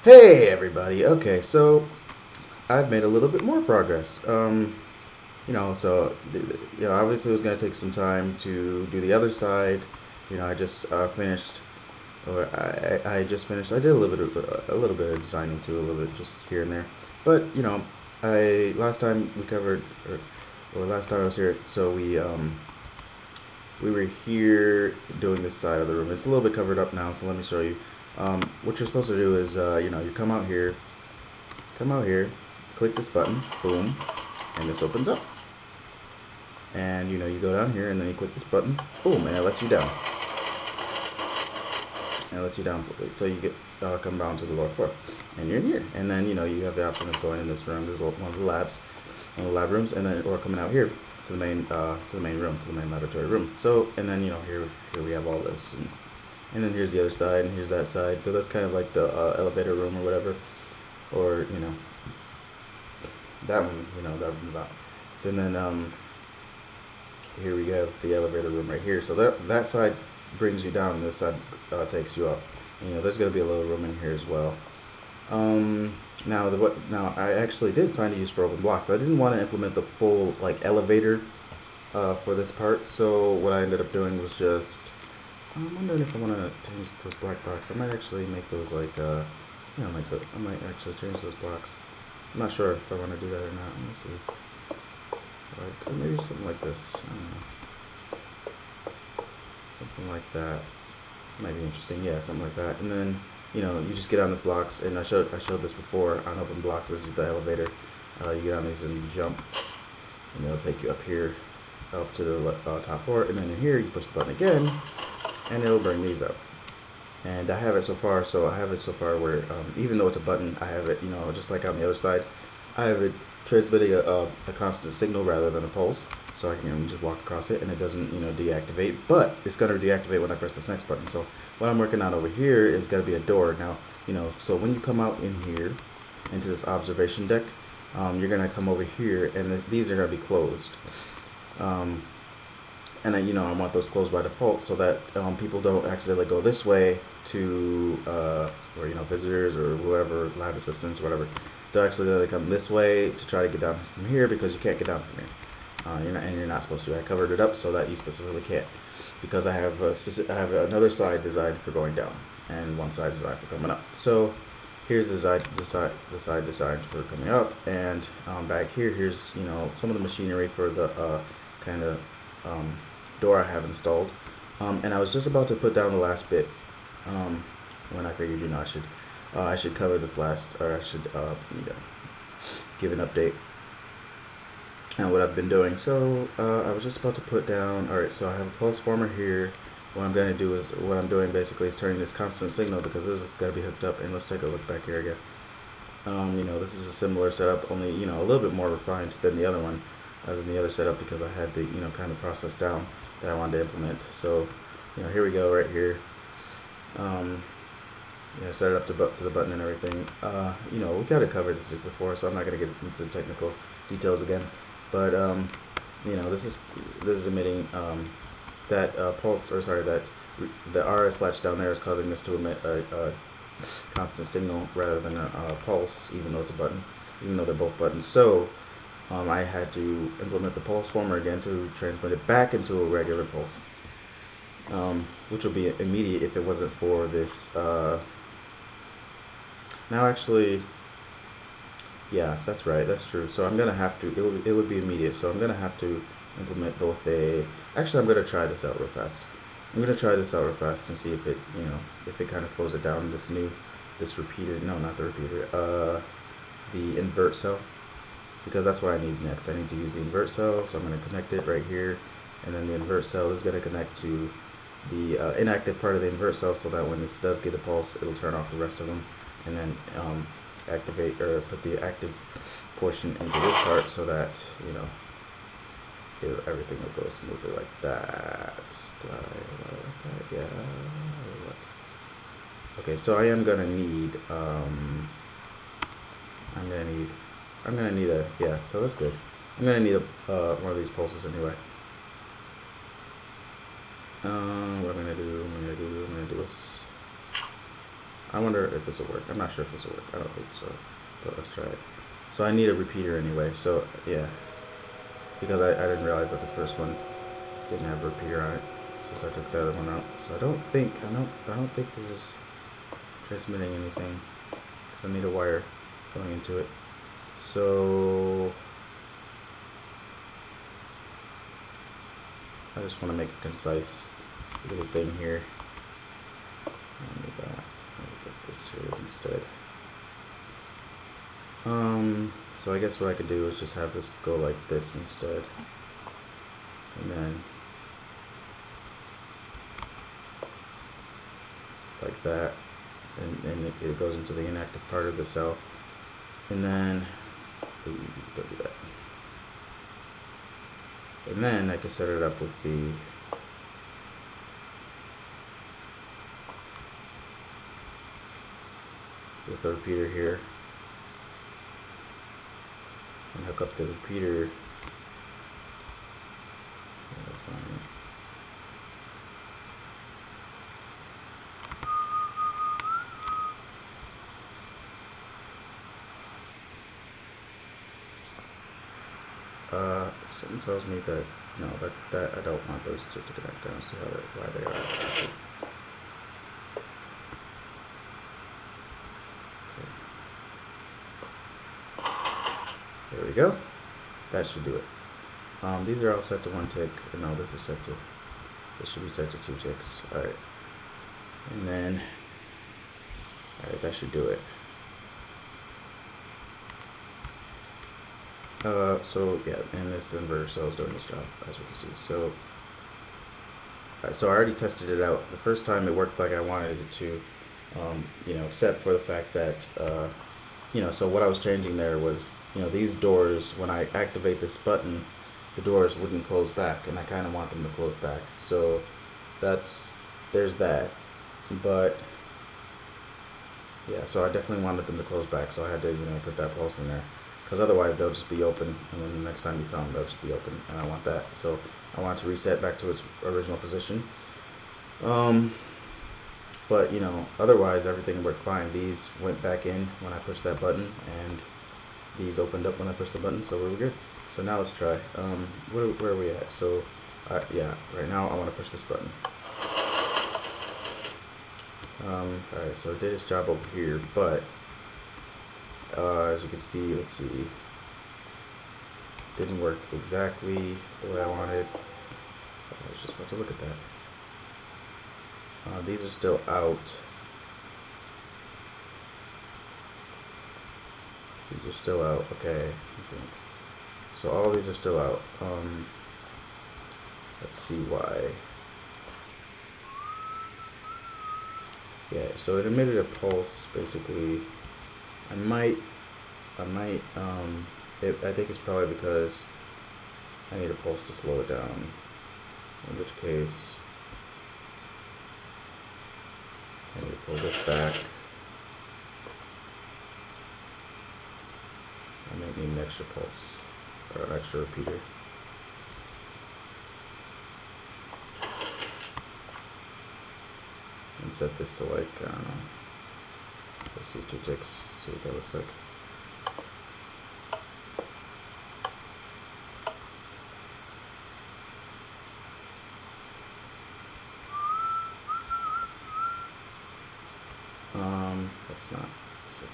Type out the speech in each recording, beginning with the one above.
Hey everybody. Okay, so I've made a little bit more progress. Obviously it was going to take some time to do the other side. I just finished, or I just finished. I did a little bit of designing too, a little bit just here and there. But I last time we covered, or last time I was here, so we were here doing this side of the room. It's a little bit covered up now, so let me show you. What you're supposed to do is, you come out here, click this button, boom, and this opens up. And you go down here and then you click this button, boom, and it lets you down. And it lets you down until you get come down to the lower floor, and you're in here. And then you have the option of going in this room. This is one of the labs, one of the lab rooms, and then or coming out here to the main room, to the main laboratory room. So and then here we have all this, and then here's the other side, and here's that side. So that's kind of like the elevator room or whatever, or that one, that one about. So and then here we have the elevator room right here. So that side brings you down, and this side takes you up. And, there's gonna be a little room in here as well. Now I actually did find a use for open blocks. I didn't want to implement the full like elevator for this part, so what I ended up doing was just I'm wondering if I want to change those black blocks. I might actually make those like I might actually change those blocks. I'm not sure if I want to do that or not. Let me see. Like, or maybe something like this. I don't know. Something like that might be interesting. Yeah, something like that. And then, you just get on these blocks, and I showed this before on open blocks. This is the elevator. You get on these and you jump, and they'll take you up here, up to the top floor. And then in here, you push the button again, and it'll bring these up. And I have it so far. So I have it so far where even though it's a button, I have it, just like on the other side, I have it transmitting a constant signal rather than a pulse. So I can just walk across it and it doesn't, deactivate. But it's going to deactivate when I press this next button. So what I'm working on over here is going to be a door. Now, so when you come out in here into this observation deck, you're going to come over here and these are going to be closed. And I want those closed by default so that people don't accidentally go this way to or visitors or whoever, lab assistants, whatever. They'll accidentally come this way to try to get down from here because you can't get down from here. You're not supposed to. I covered it up so that you specifically can't, because I have I have another side designed for going down and one side designed for coming up. So here's the side designed for coming up, and back here, here's some of the machinery for the kind of um, door I have installed. And I was just about to put down the last bit when I figured I should cover this last, or I should give an update on what I've been doing. So I was just about to put down. All right, so I have a pulse former here. What I'm going to do is what I'm doing basically is turning this constant signal, because this is got to be hooked up. And let's take a look back here again. This is a similar setup, only a little bit more refined than the other one, than the other setup, because I had the kind of process down that I wanted to implement. So here we go right here. Set it up to the button and everything. We got to cover this before, so I'm not going to get into the technical details again. But this is emitting that pulse, or sorry, that the RS latch down there is causing this to emit a constant signal rather than a pulse, even though it's a button, even though they're both buttons. So I had to implement the pulse former again to transmit it back into a regular pulse, which would be immediate if it wasn't for this. Now actually, yeah, that's right, that's true. So I'm gonna have to. It would be immediate. So I'm gonna have to implement both a. Actually, I'm gonna try this out real fast. I'm gonna try this out real fast and see if it, if it kind of slows it down. This repeater. No, not the repeater. The invert cell, because that's what I need next. I need to use the invert cell, so I'm going to connect it right here, and then the invert cell is going to connect to the inactive part of the invert cell, so that when this does get a pulse, it'll turn off the rest of them, and then activate or put the active portion into this part, so that everything will go smoothly like that. Yeah. Okay, so I am gonna need I'm gonna need a, yeah, so that's good. I'm gonna need a one of these pulses anyway. What I'm gonna do this. I wonder if this will work. I'm not sure if this will work. I don't think so, but let's try it. So I need a repeater anyway, so yeah. Because I didn't realize that the first one didn't have a repeater on it since I took the other one out. So I don't think this is transmitting anything because I need a wire going into it. So I just want to make a concise little thing here. I need that. I'll put this here instead. So I guess what I could do is just have this go like this instead, and then like that, and it goes into the inactive part of the cell, and then don't do that. And then I can set it up with the repeater here, and hook up the repeater. Yeah, that's fine. Something tells me that no, that I don't want those two to connect. I don't see why they are. Okay. There we go. That should do it. These are all set to 1 tick. No, this should be set to 2 ticks. Alright. And then, alright, that should do it. So yeah, and this inverter cell is doing its job, as we can see. So I already tested it out. The first time it worked like I wanted it to, you know, except for the fact that, you know, so what I was changing there was, you know, these doors, when I activate this button, the doors wouldn't close back, and I kind of want them to close back. So there's that. But yeah, so I definitely wanted them to close back, so I had to, you know, put that pulse in there. Because otherwise they'll just be open, and then the next time you come they'll just be open, and I want that. So I want it to reset back to its original position. But you know, otherwise everything worked fine. These went back in when I pushed that button, and these opened up when I pushed the button, so we're good. So now let's try. Where are we at? So yeah, right now I want to push this button. Alright, so it did its job over here, but as you can see, let's see, didn't work exactly the way I wanted. I was just about to look at that. These are still out. These are still out. Okay. So all these are still out. Let's see why. Yeah, so it emitted a pulse, basically. I think it's probably because I need a pulse to slow it down, in which case I need to pull this back. I might need an extra pulse, or an extra repeater. And set this to like, I don't know, let's see, 2 ticks, see what that looks like. That's not set.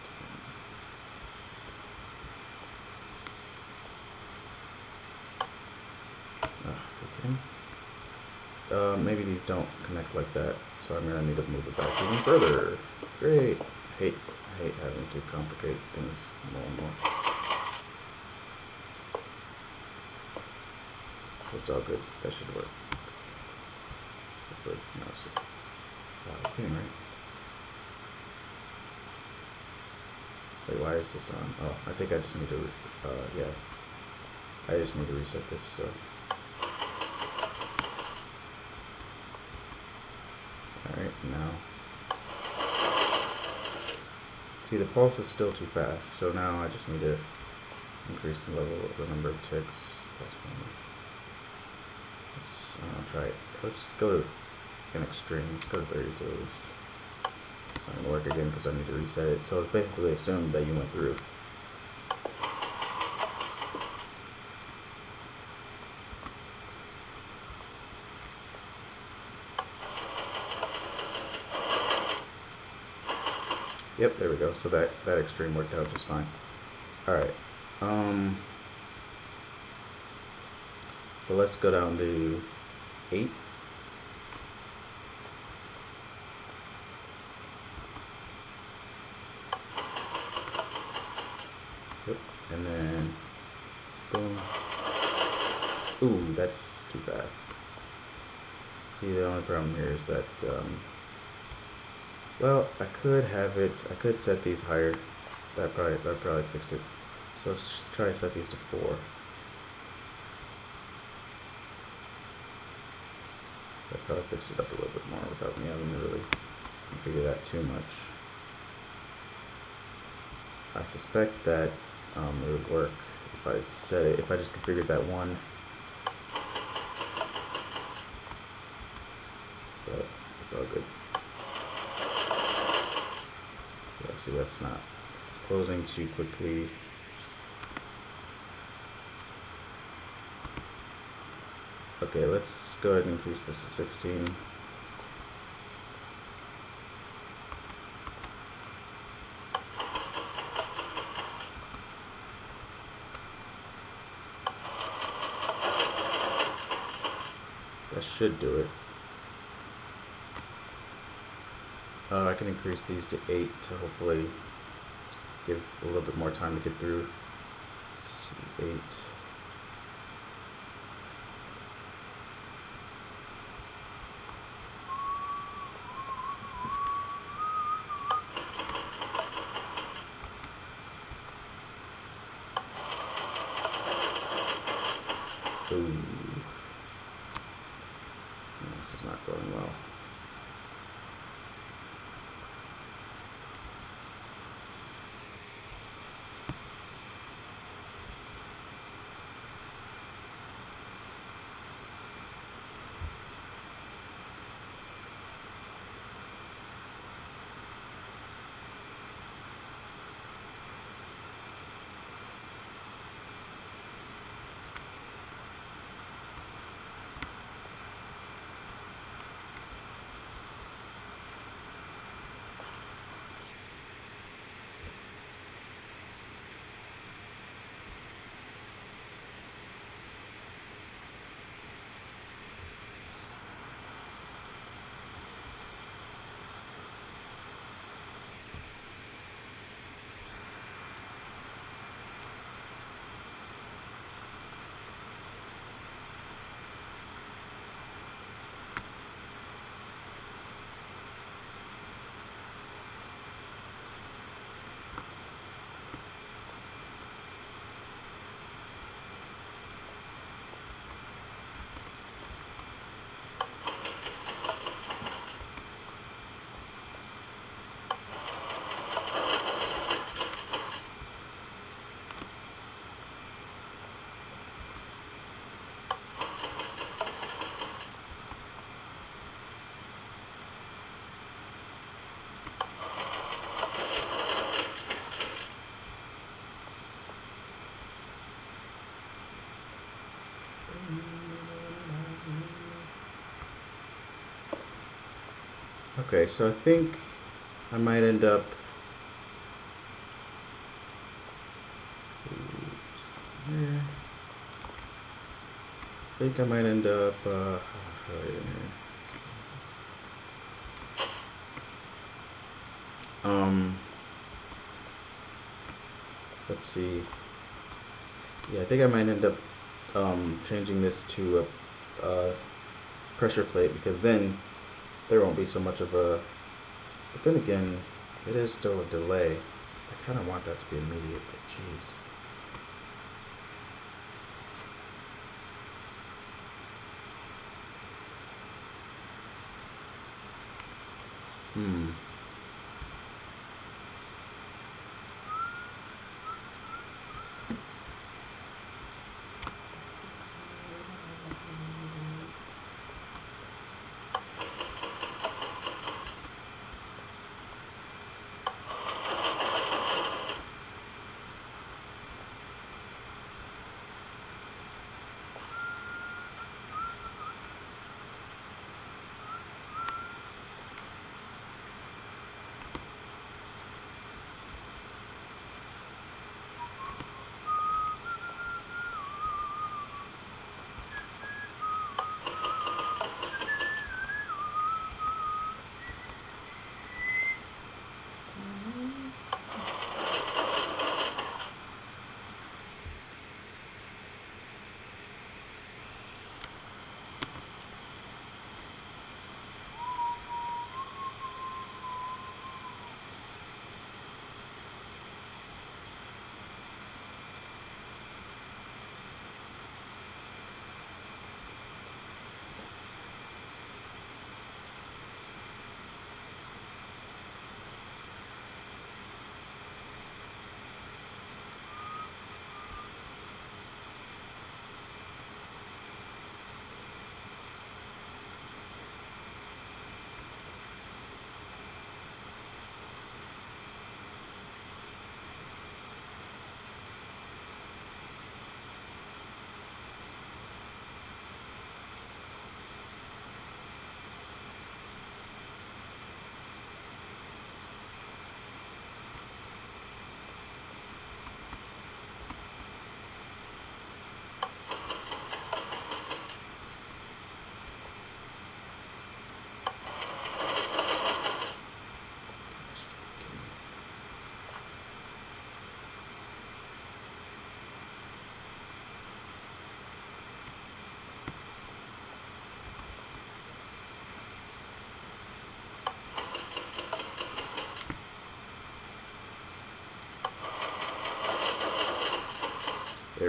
Okay. Maybe these don't connect like that, so I'm gonna need to move it back even further. Great. I hate having to complicate things more and more. It's all good. That should work. Good. No, so, wow, okay, right? Wait, why is this on? Oh, I think I just need to, yeah. I just need to reset this, so. Alright, now. See, the pulse is still too fast, so now I just need to increase the number of ticks. I'll try it. Let's go to an extreme. Let's go to 32 at least. So not gonna work again because I need to reset it. So it's basically assumed that you went through. Yep, there we go. So that extreme worked out just fine. All right. But let's go down to 8. Yep. And then boom. Ooh, that's too fast. See, the only problem here is that, well, I could have it. I could set these higher. That'd probably fix it. So let's just try to set these to 4. That probably fix it up a little bit more without me having to really configure that too much. I suspect that it would work if I set it, if I just configured that one. But it's all good. Yeah, see, that's not, it's closing too quickly. Okay, let's go ahead and increase this to 16. That should do it. I can increase these to 8 to hopefully give a little bit more time to get through. 8. Ooh. This is not going well. Okay, so I think I might end up. I think I might end up. Let's see. Yeah, I think I might end up changing this to a pressure plate, because then there won't be so much of a. But then again, it is still a delay. I kind of want that to be immediate, but jeez.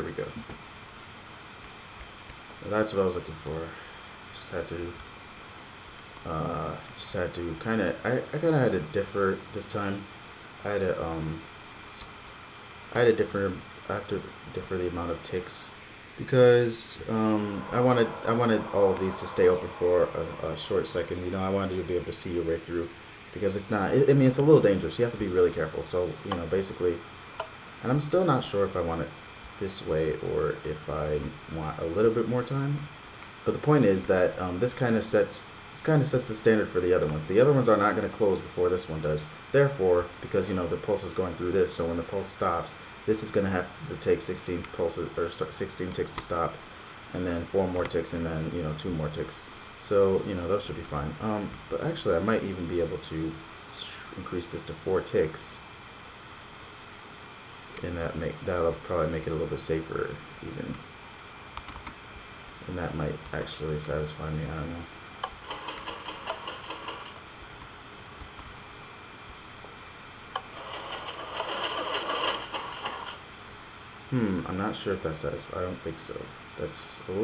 There we go. Well, that's what I was looking for. Just had to kind of, I kind of had to differ this time. I had to, I had to differ, I have to differ the amount of ticks because I wanted all of these to stay open for a short second. You know, I wanted you to be able to see your way through because if not, I mean, it's a little dangerous. You have to be really careful. So, you know, basically, and I'm still not sure if I want it this way or if I want a little bit more time. But the point is that this kind of sets the standard for the other ones. The other ones are not going to close before this one does. Therefore, because you know the pulse is going through this, so when the pulse stops, this is going to have to take 16 pulses or 16 ticks to stop, and then 4 more ticks, and then you know 2 more ticks. So you know those should be fine. But actually, I might even be able to increase this to 4 ticks, and that'll probably make it a little bit safer even, and that might actually satisfy me. I don't know. I'm not sure if that's satisfying. I don't think so. That's still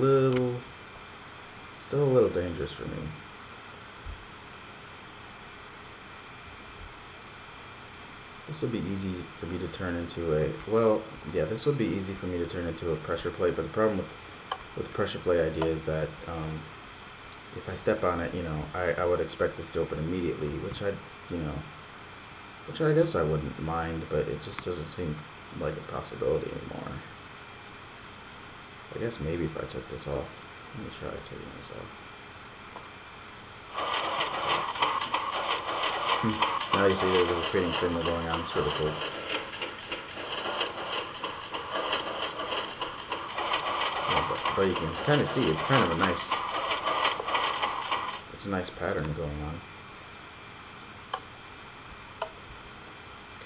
a little dangerous for me. This would be easy for me to turn into this would be easy for me to turn into a pressure plate, but the problem with the pressure plate idea is that if I step on it, you know, I would expect this to open immediately, which I guess I wouldn't mind, but it just doesn't seem like a possibility anymore. I guess maybe if I took this off. Let me try taking this off. Now you see there's a repeating signal going on. It's really cool. But you can kind of see it's kind of it's a nice pattern going on.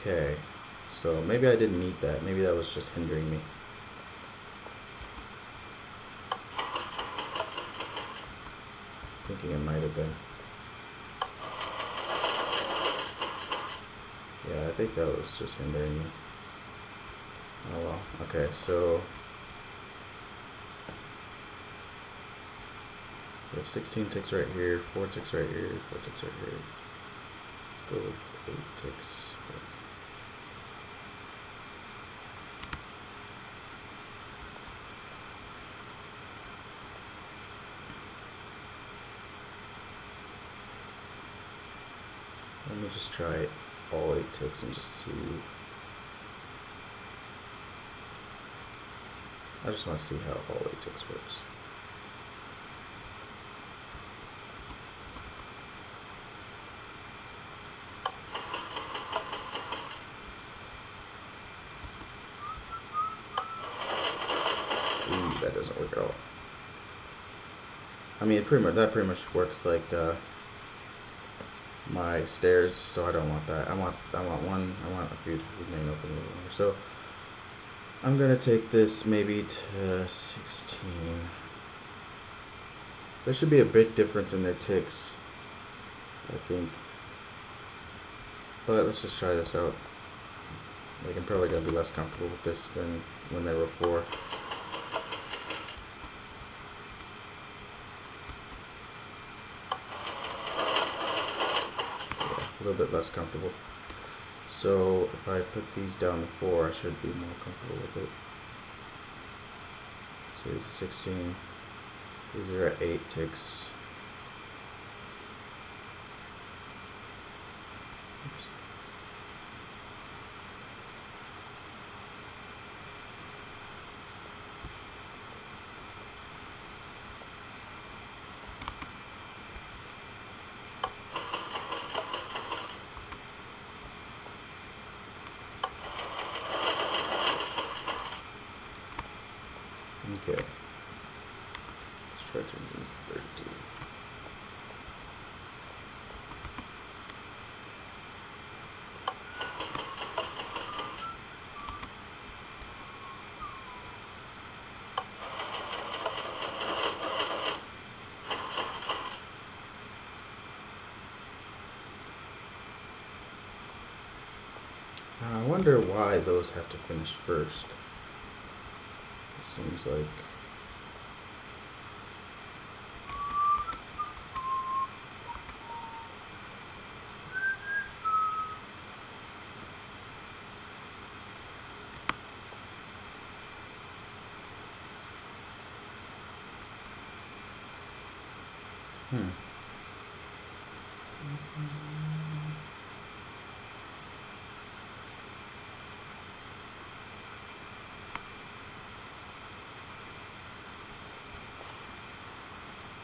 Okay, so maybe I didn't need that. Maybe that was just hindering me. Thinking it might have been. Yeah, I think that was just hindering me. Oh well. Okay, so we have 16 ticks right here, 4 ticks right here, 4 ticks right here. Let's go with 8 ticks. Let me just try all 8 ticks and just see. I just want to see how all 8 ticks works. Ooh, that doesn't work at all. I mean, that pretty much works like my stairs, so I don't want that. I want a few to remain open a little longer. So I'm gonna take this maybe to 16. There should be a big difference in their ticks, I think. But let's just try this out. Like, I'm probably gonna be less comfortable with this than when there were 4. A little bit less comfortable. So if I put these down to 4, I should be more comfortable with it. So these are 16. These are at 8 ticks. Oops. Okay. Let's try changing this to 32. I wonder why those have to finish first. Seems like.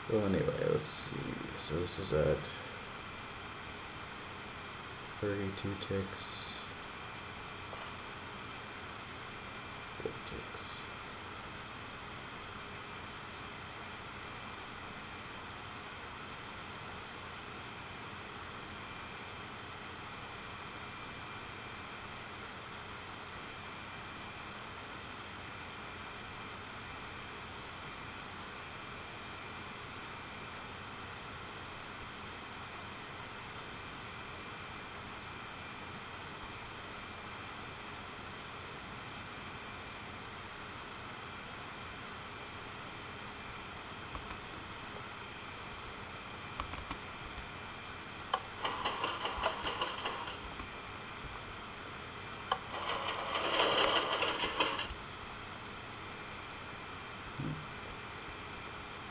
Well, anyway, let's see. So this is at 32 ticks. 4 ticks.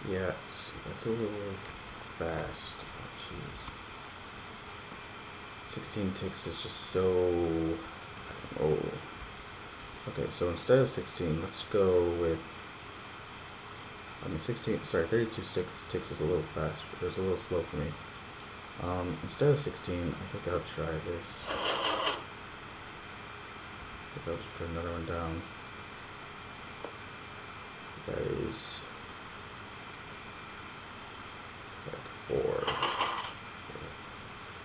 Yeah, see, that's a little fast. Oh, jeez. 16 ticks is just so... Oh. Okay, so instead of 16, let's go with... I mean, 16... Sorry, 32 ticks is a little fast. It's a little slow for me. Instead of 16, I think I'll try this. I think I'll just put another one down. That is... like 4.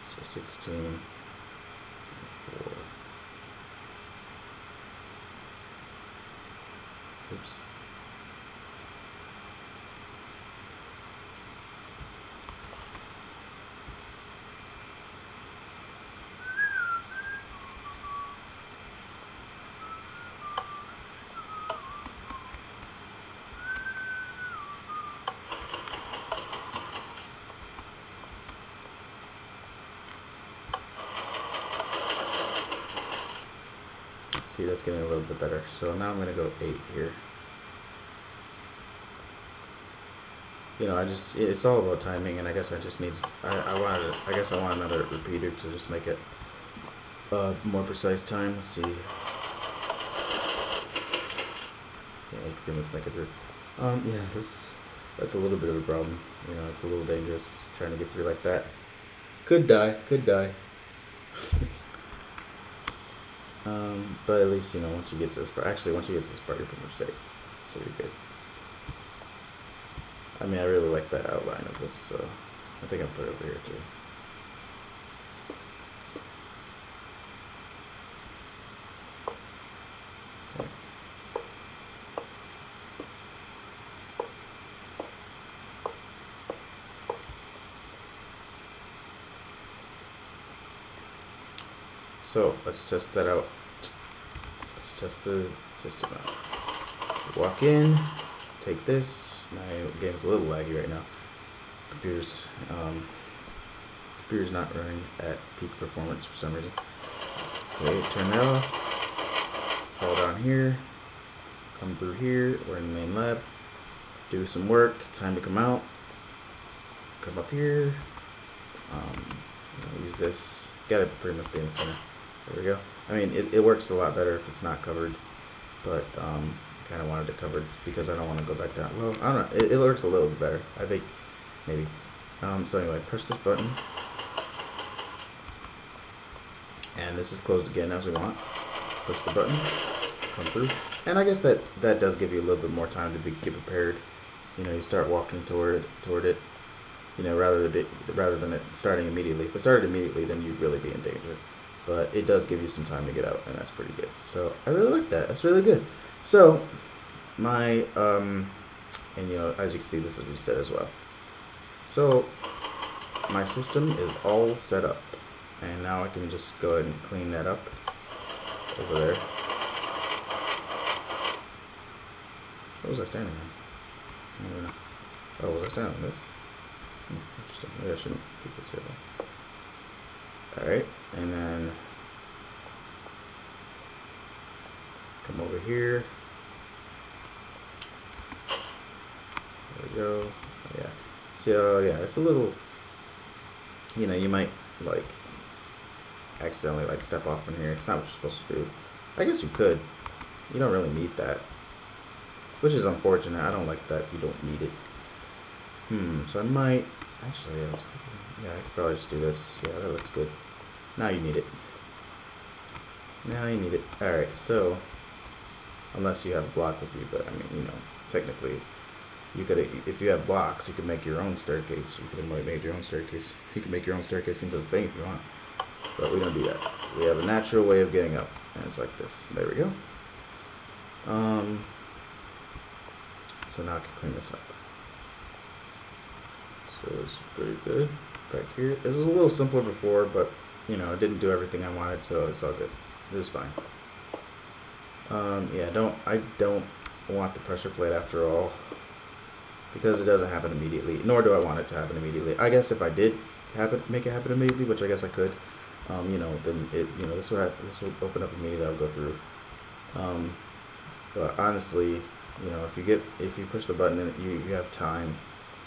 So 16, 4. Oops. See, that's getting a little bit better. So now I'm going to go 8 here. You know, it's all about timing, and I guess I just need, I guess I want another repeater to just make it more precise time. Let's see. Yeah, you can pretty much make it through. Yeah, that's a little bit of a problem. You know, it's a little dangerous trying to get through like that. Could die, could die. But at least, you know, once you get to this part, actually, once you get to this part, you're pretty much safe. So you're good. I mean, I really like the outline of this, so I think I'll put it over here too. Okay. So let's test that out. Let's test the system out. Walk in, take this. My game's a little laggy right now. Computer's not running at peak performance for some reason. Okay, turn that off. Fall down here. Come through here. We're in the main lab. Do some work. Time to come out. Come up here. Use this. Gotta pretty much be in the center. There we go. I mean, it works a lot better if it's not covered, but I kind of wanted it covered because I don't want to go back down. Well, I don't know. It works a little bit better, I think, maybe. So anyway, press this button, and this is closed again as we want. Push the button, come through, and I guess that does give you a little bit more time to get prepared. You know, you start walking toward it. You know, rather than it starting immediately. If it started immediately, then you'd really be in danger. But it does give you some time to get out, and that's pretty good. So I really like that. That's really good. So my and you know, as you can see, this is reset as well. So my system is all set up, and now I can just go ahead and clean that up over there. What was I standing on? I don't even know. Oh, was I standing on this? Interesting. Maybe I shouldn't keep this here though. Alright, and then come over here. There we go. Yeah. So yeah, it's a little, you know, you might like accidentally like step off from here. It's not what you're supposed to do. I guess you could. You don't really need that, which is unfortunate. I don't like that you don't need it. So I might actually. I was thinking, yeah, I could probably just do this. Yeah, that looks good. Now you need it. Now you need it. All right. So unless you have a block with you, but I mean, you know, technically, you could, if you have blocks, you could make your own staircase. You could have made your own staircase. You can make your own staircase into a thing if you want. But we don't do that. We have a natural way of getting up, and it's like this. There we go. So now I can clean this up. So it's pretty good back here. It was a little simpler before, but you know, it didn't do everything I wanted, so it's all good. This is fine. Yeah, I don't want the pressure plate after all, because it doesn't happen immediately. Nor do I want it to happen immediately. I guess if I did make it happen immediately, which I guess I could. You know, then this will open up immediately. I'll go through. But honestly, you know, if you push the button and you have time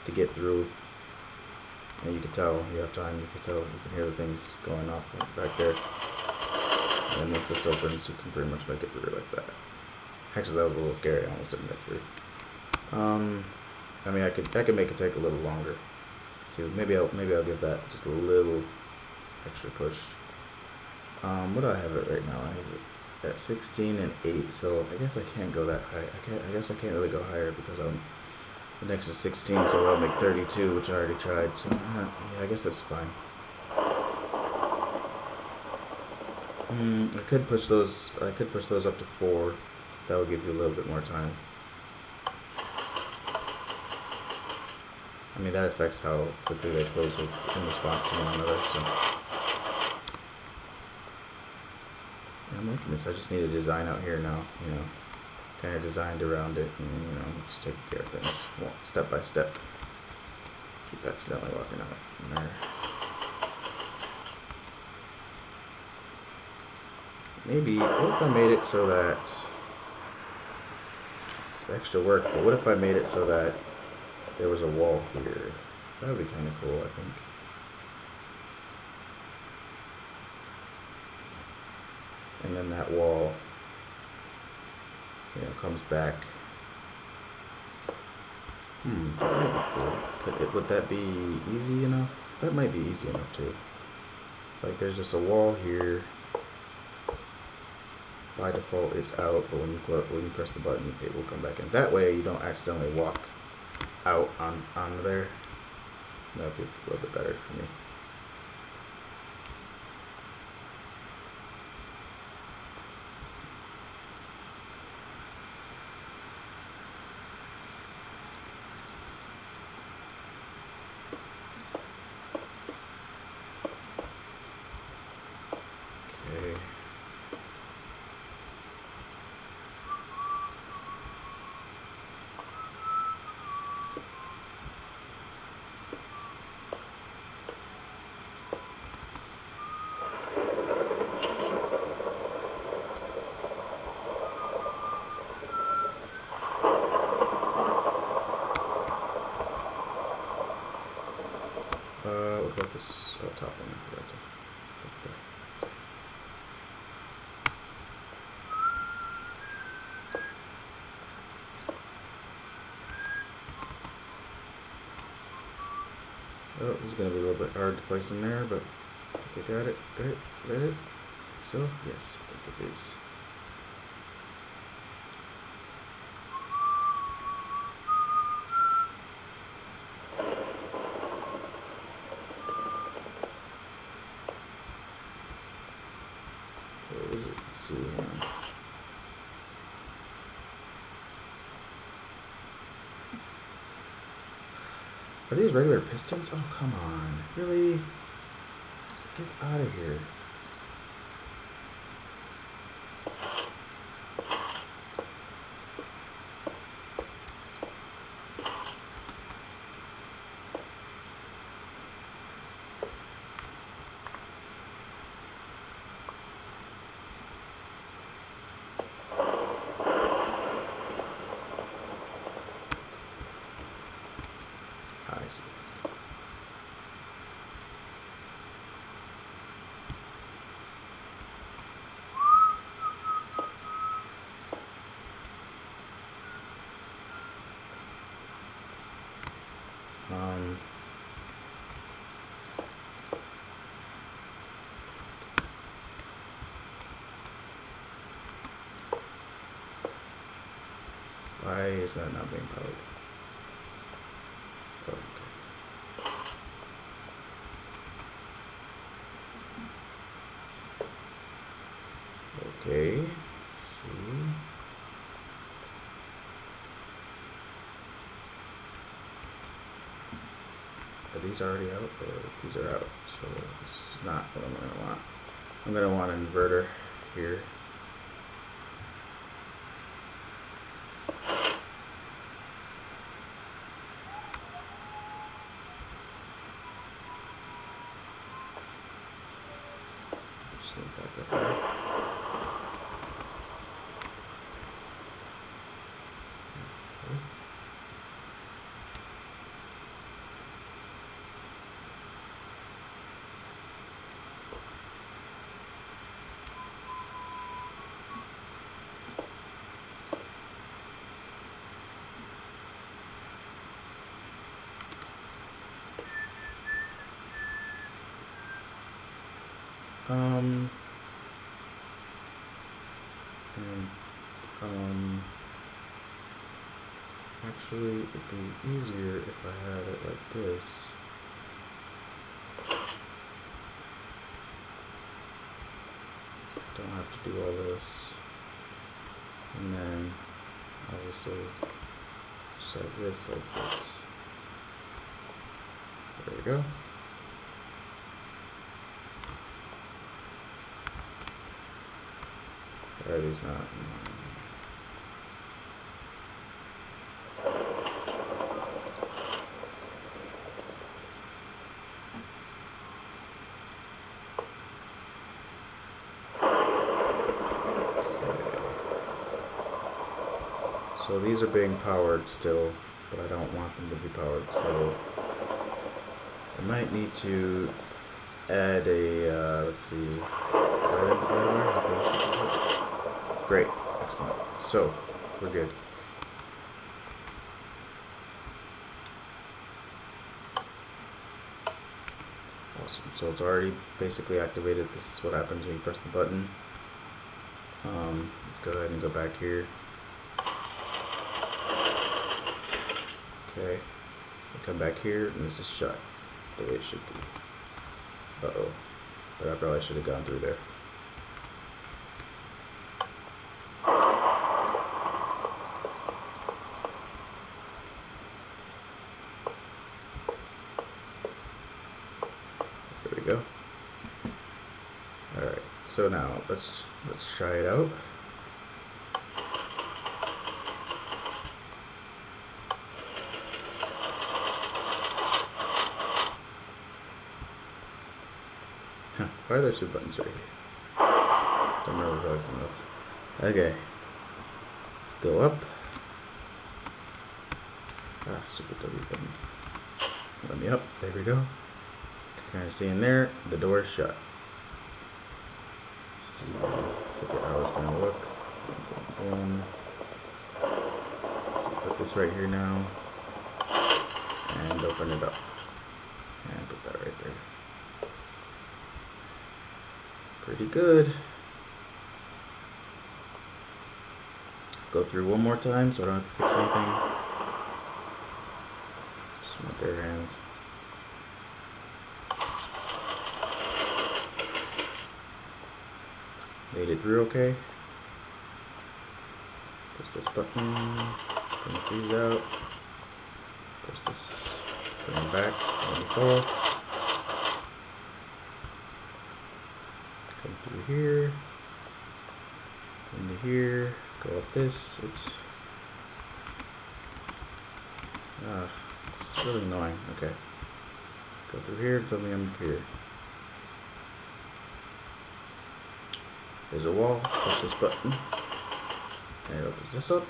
to get through, and you can tell you have time. You can hear the things going off back there. And once this opens, you can pretty much make it through like that. Actually, that was a little scary. I almost didn't make it through. I mean, I could make it take a little longer too. Maybe I'll give that just a little extra push. What do I have it right now? I have it at 16 and 8, so I guess I can't go that high. I guess I can't really go higher because the next is 16, so that'll make 32, which I already tried. So yeah, I guess that's fine. I could push those up to 4. That would give you a little bit more time. I mean, that affects how quickly they close in response to one another. So yeah, I'm liking this. I just need to design out here now. You know, kind of designed around it, and you know, just taking care of things step by step. Keep accidentally walking out from there. Maybe, what if I made it so that it's extra work, but what if I made it so that there was a wall here? That would be kind of cool, I think. And then that wall, you know, comes back. That might be cool. Would that be easy enough? That might be easy enough too. Like there's just a wall here. By default, it's out, but when you press the button, it will come back in. That way, you don't accidentally walk out on there. That would be a little bit better for me. Okay. What about this top one? I forgot to put there. Well, this is going to be a little bit hard to place in there, but I think I got it. Right? Is that it? So, yes, I think it is. Where is it? Let's see. Are these regular pistons? Oh, come on. Really? Get out of here. is that not being powered? Oh, okay. Okay. Let's see. Are these already out? Or these are out. So this is not what I'm gonna want. I'm gonna want an inverter here. Back up here. Actually, it'd be easier if I had it like this. Don't have to do all this. And then, obviously, just like this, like this. There we go. Why are these not? So these are being powered still, but I don't want them to be powered, so I might need to add a, let's see, right inside wire. Great, excellent. So, we're good. Awesome, so it's already basically activated. This is what happens when you press the button. Let's go ahead and go back here. Okay, I come back here, and this is shut the way it should be. Uh-oh, but I probably should have gone through there. There we go. All right, so now let's try it out. Why are there two buttons right here? Don't remember realizing those. Okay. Let's go up. Ah, stupid W button. Let me up. There we go. Kind of see in there, the door is shut. Let's see how it's going to look. Boom. So put this right here now. And open it up. And put that right there. Pretty good. Go through one more time so I don't have to fix anything. Just my bare hands. Made it through okay. Push this button, bring these out. Push this, bring it back, let me fall. Come through here, into here, go up this. Oops. This is really annoying. Okay. Go through here and suddenly I'm up here. There's a wall. Push this button. And it opens this up.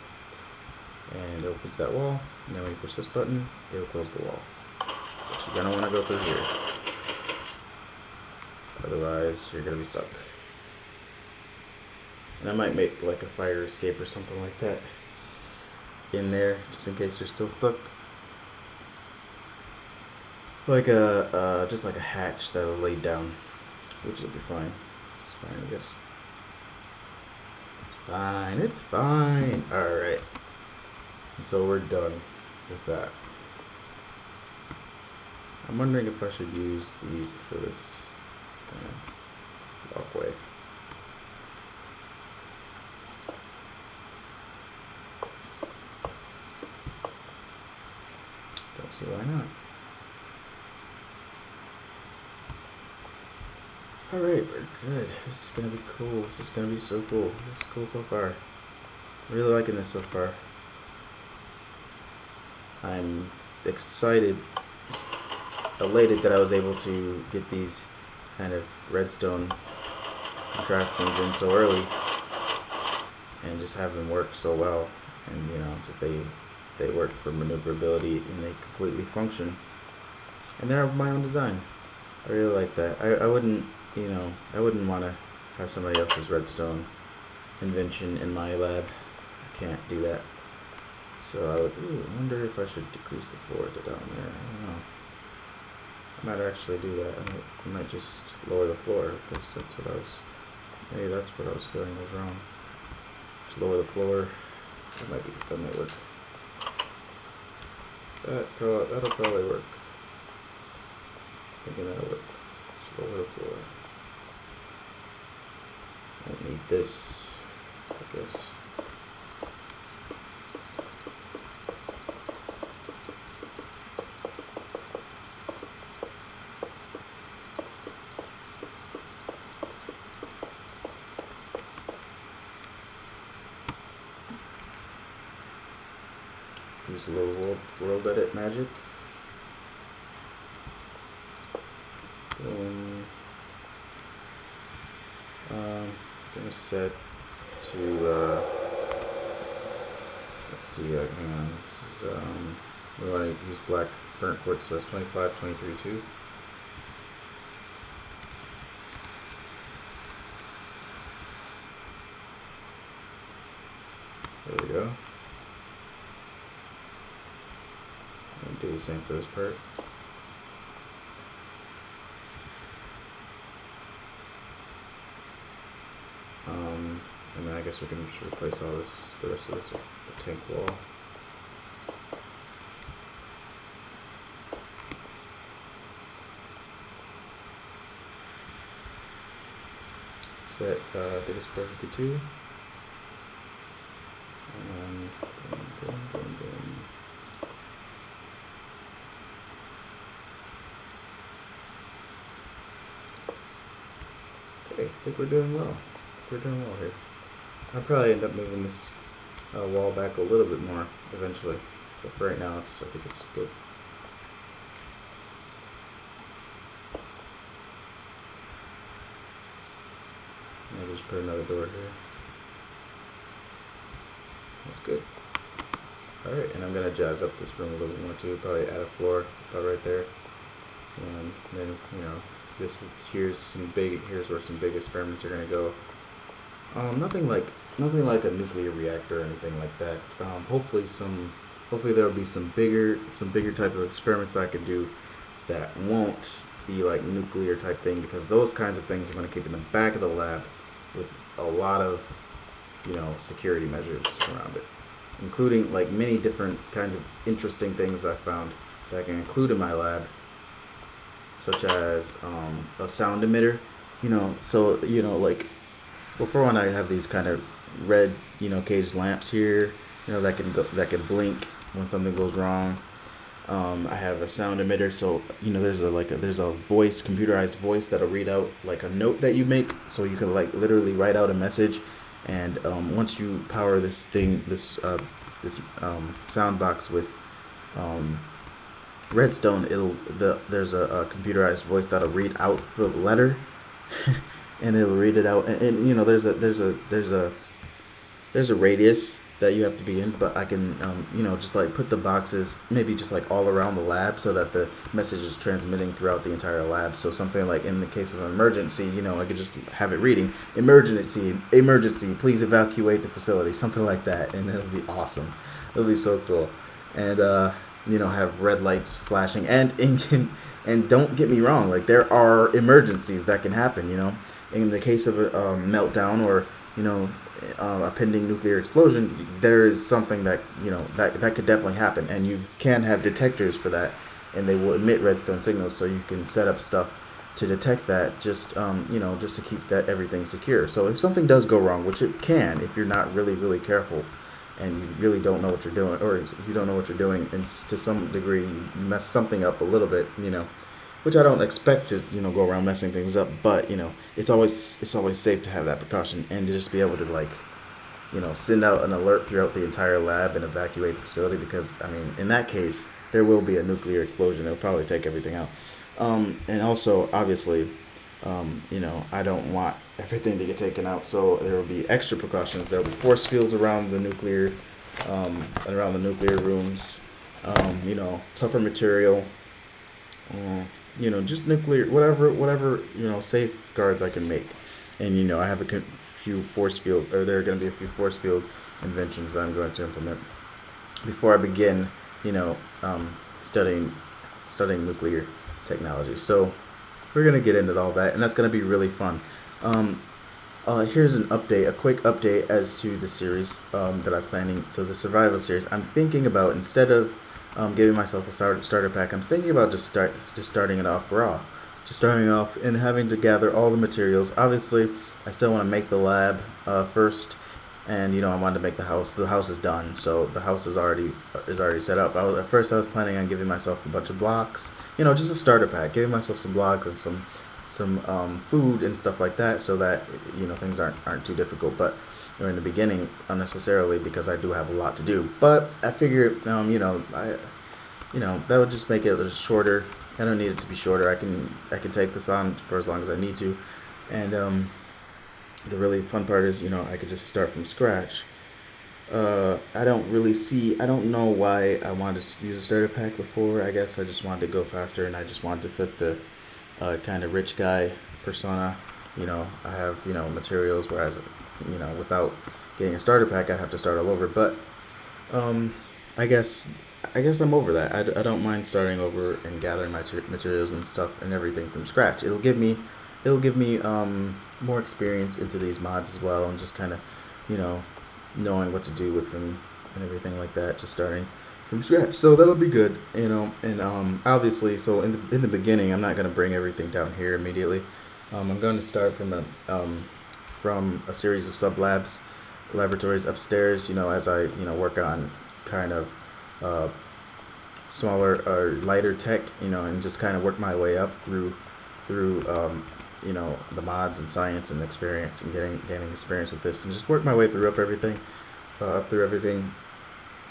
And it opens that wall. And then when you push this button, it'll close the wall. But you're going to want to go through here. Otherwise, you're going to be stuck. And I might make like a fire escape or something like that in there, just in case you're still stuck. Like a, just like a hatch that'll lay down, which will be fine. It's fine, I guess. It's fine, it's fine. Alright. And so we're done with that. I'm wondering if I should use these for this kind of walkway. Don't see why not. Alright, we're good. This is gonna be cool. This is gonna be so cool. This is cool so far. Really liking this so far. I'm excited, just elated that I was able to get these kind of redstone contraptions in so early and just have them work so well. And you know, they work for maneuverability and they completely function. And they're my own design. I really like that. I wouldn't, you know, I wouldn't want to have somebody else's redstone invention in my lab. I can't do that. So I would, I wonder if I should decrease the floor to down there. I don't know. I might actually do that. I might just lower the floor because that's what I was, maybe that's what I was feeling was wrong. Just lower the floor. That might work. That'll probably work. Thinking that'll work. Just lower the floor. Won't need this, I guess. Use a little world edit magic. Gonna set to let's see, hang on, this is we want to use black burnt quartz, so that's 25, 23, 2. There we go. And do the same for this part. And then I guess we can just replace all this, the rest of this with the tank wall. Set, I think it's 452. Boom, boom, boom. Okay, I think we're doing well. We're doing well here. I'll probably end up moving this wall back a little bit more eventually, but for right now, I think it's good. I'll just put another door here. That's good. Alright, and I'm going to jazz up this room a little bit more too, probably add a floor about right there. And then, you know, here's where some big experiments are going to go. Nothing like a nuclear reactor or anything like that. Hopefully there will be some bigger type of experiments that I could do that won't be like nuclear type thing, because those kinds of things I'm going to keep in the back of the lab with a lot of, you know, security measures around it, including like many different kinds of interesting things I found that I can include in my lab, such as a sound emitter. You know, so you know, like, well, for one, I have these kind of red, you know, caged lamps here, you know, that can blink when something goes wrong. I have a sound emitter, so you know, there's a computerized voice that'll read out like a note that you make, so you can like literally write out a message, and once you power this sound box with redstone, there's a computerized voice that'll read out the letter, and it'll read it out, and you know, there's a radius that you have to be in, but I can you know, just like put the boxes maybe just like all around the lab so that the message is transmitting throughout the entire lab. So something like in the case of an emergency, you know, I could just have it reading emergency, please evacuate the facility, something like that, and it'll be awesome. It'll be so cool. And you know, have red lights flashing, and don't get me wrong, like there are emergencies that can happen, you know, in the case of a meltdown, or a pending nuclear explosion, there is something that that could definitely happen, and you can have detectors for that, and they will emit redstone signals, so you can set up stuff to detect that, just to keep that everything secure. So if something does go wrong, which it can if you're not really careful, and you really don't know what you're doing, or if you don't know what you're doing, and to some degree you mess something up a little bit, which I don't expect to go around messing things up, but it's always safe to have that precaution, and to just be able to send out an alert throughout the entire lab and evacuate the facility, because I mean in that case there will be a nuclear explosion. It'll probably take everything out, and also obviously I don't want everything to get taken out, so there will be extra precautions. There will be force fields around the nuclear rooms, tougher material, just nuclear, whatever, safeguards I can make. And, I have few force field, or there are going to be a few force field inventions that I'm going to implement before I begin, studying nuclear technology. So we're going to get into all that, and that's going to be really fun. Here's a quick update as to the series that I'm planning. So the survival series, I'm thinking about, instead of giving myself a starter pack, I'm thinking about just starting it off raw, just starting off and having to gather all the materials. Obviously, I still want to make the lab first, and I wanted to make the house. The house is done, so the house is already set up. At first I was planning on giving myself a bunch of blocks, just a starter pack, giving myself some blocks and some food and stuff like that, so that things aren't too difficult. But in the beginning, unnecessarily, because I do have a lot to do. But I figure, that would just make it a little shorter. I don't need it to be shorter. I can take this on for as long as I need to, and the really fun part is, I could just start from scratch. I don't know why I wanted to use a starter pack before. I guess I just wanted to go faster, and I just wanted to fit the kind of rich guy persona. I have, materials, whereas, without getting a starter pack, I'd have to start all over. But I guess I'm over that. I don't mind starting over and gathering my materials and stuff and everything from scratch. It'll give me more experience into these mods as well, and just kind of, knowing what to do with them and everything like that, just starting from scratch. So that'll be good, and obviously, so in the beginning, I'm not going to bring everything down here immediately. I'm going to start from a series of laboratories upstairs, as I work on kind of smaller or lighter tech, and just kind of work my way up through the mods and science and experience, and gaining experience with this, and just work my way through everything.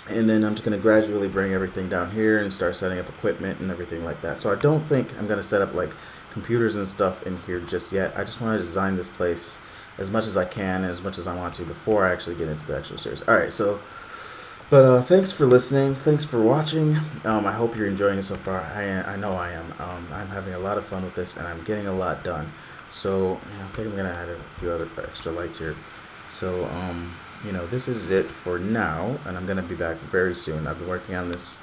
And then I'm just going to gradually bring everything down here and start setting up equipment and everything like that. So I don't think I'm going to set up like computers and stuff in here just yet. I just want to design this place as much as I can and as much as I want to before I actually get into the actual series. Alright, but thanks for listening. Thanks for watching. I hope you're enjoying it so far. I know I am. I'm having a lot of fun with this, and I'm getting a lot done. So I think I'm going to add a few other extra lights here. So, this is it for now, and I'm going to be back very soon. I've been working on this,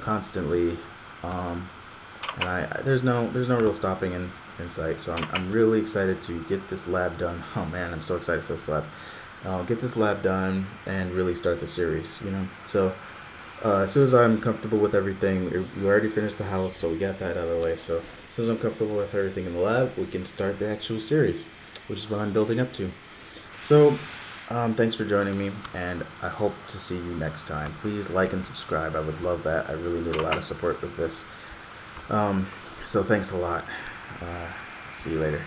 constantly, and there's no real stopping in sight. So I'm really excited to get this lab done. Oh man, I'm so excited for this lab. Get this lab done and really start the series, So as soon as I'm comfortable with everything, we already finished the house, so we got that out of the way. So as soon as I'm comfortable with everything in the lab, we can start the actual series, which is what I'm building up to. So thanks for joining me, and I hope to see you next time. Please like and subscribe. I would love that. I really need a lot of support with this. So thanks a lot. See you later.